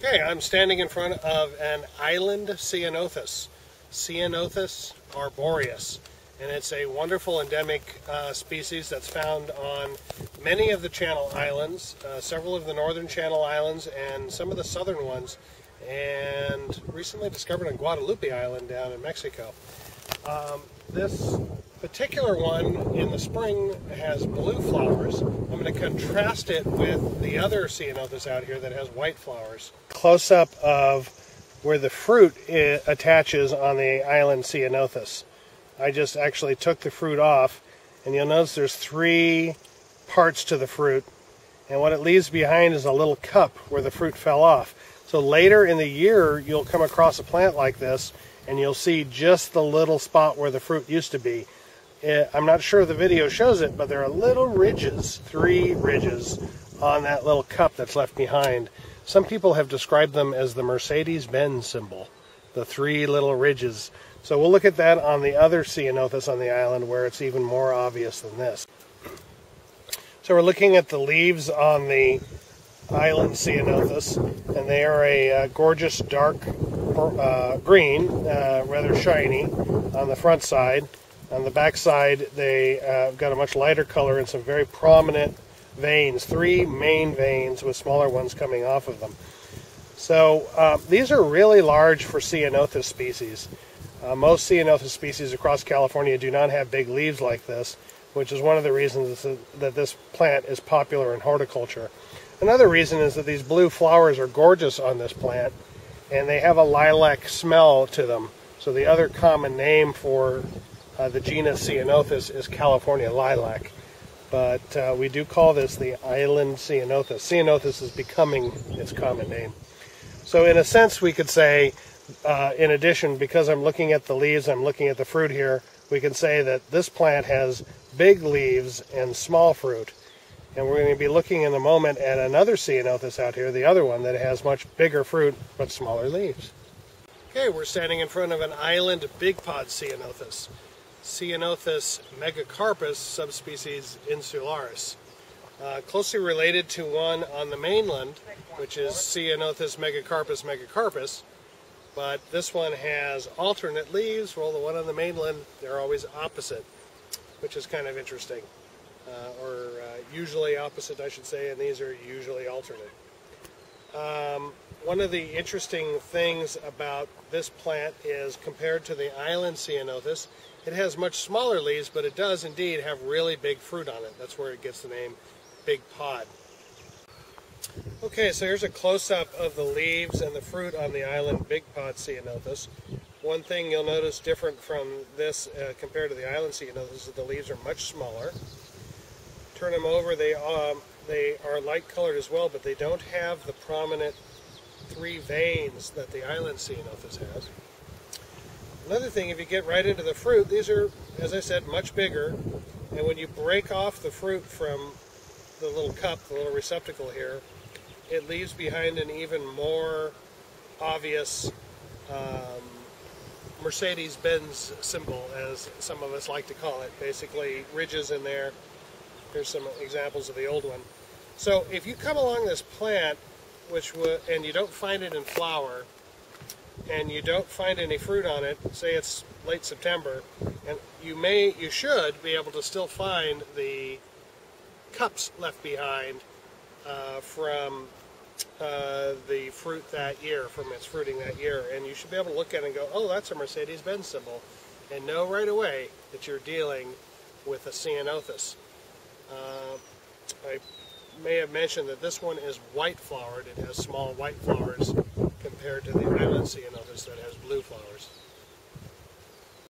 Okay, I'm standing in front of an island Ceanothus, Ceanothus arboreus, and it's a wonderful endemic species that's found on many of the Channel Islands, several of the northern Channel Islands, and some of the southern ones, and recently discovered on Guadalupe Island down in Mexico. This particular one in the spring has blue flowers. I'm going to contrast it with the other Ceanothus out here that has white flowers. Close-up of where the fruit attaches on the island Ceanothus. I just actually took the fruit off, and you'll notice there's 3 parts to the fruit, and what it leaves behind is a little cup where the fruit fell off. So later in the year, you'll come across a plant like this, and you'll see just the little spot where the fruit used to be. I'm not sure the video shows it, but there are little ridges, 3 ridges on that little cup that's left behind. Some people have described them as the Mercedes-Benz symbol, the 3 little ridges. So we'll look at that on the other Ceanothus on the island where it's even more obvious than this. So we're looking at the leaves on the island Ceanothus, and they are a gorgeous dark green, rather shiny on the front side. On the back side, they got a much lighter color and some very prominent veins, 3 main veins with smaller ones coming off of them. So these are really large for Ceanothus species. Most Ceanothus species across California do not have big leaves like this, which is one of the reasons that this plant is popular in horticulture. Another reason is that these blue flowers are gorgeous on this plant, and they have a lilac smell to them. So the other common name for the genus Ceanothus is California lilac, but we do call this the island Ceanothus. Ceanothus is becoming its common name. So in a sense we could say, in addition, because I'm looking at the leaves, I'm looking at the fruit here, we can say that this plant has big leaves and small fruit. And we're going to be looking in a moment at another Ceanothus out here, the other one that has much bigger fruit but smaller leaves. Okay, we're standing in front of an island big pod Ceanothus. Ceanothus megacarpus, subspecies insularis. Closely related to one on the mainland, which is Ceanothus megacarpus megacarpus, but this one has alternate leaves, while the one on the mainland, they're always opposite, which is kind of interesting. Or usually opposite, I should say, and these are usually alternate. One of the interesting things about this plant is, compared to the island Ceanothus, it has much smaller leaves, but it does indeed have really big fruit on it. That's where it gets the name big pod. Okay, so here's a close-up of the leaves and the fruit on the island big pod Ceanothus. One thing you'll notice different from this compared to the island Ceanothus is that the leaves are much smaller. Turn them over, they are light colored as well, but they don't have the prominent 3 veins that the island Ceanothus has. Another thing, if you get right into the fruit, these are, as I said, much bigger, and when you break off the fruit from the little cup, the little receptacle here, it leaves behind an even more obvious Mercedes-Benz symbol, as some of us like to call it. Basically, ridges in there. Here's some examples of the old one. So if you come along this plant, and you don't find it in flower, and you don't find any fruit on it, say it's late September, and you should be able to still find the cups left behind from the fruit that year, from its fruiting that year, and you should be able to look at it and go, oh, that's a Mercedes-Benz symbol, and know right away that you're dealing with a Ceanothus. I may have mentioned that this one is white flowered. It has small white flowers compared to the island Ceanothus that has blue flowers.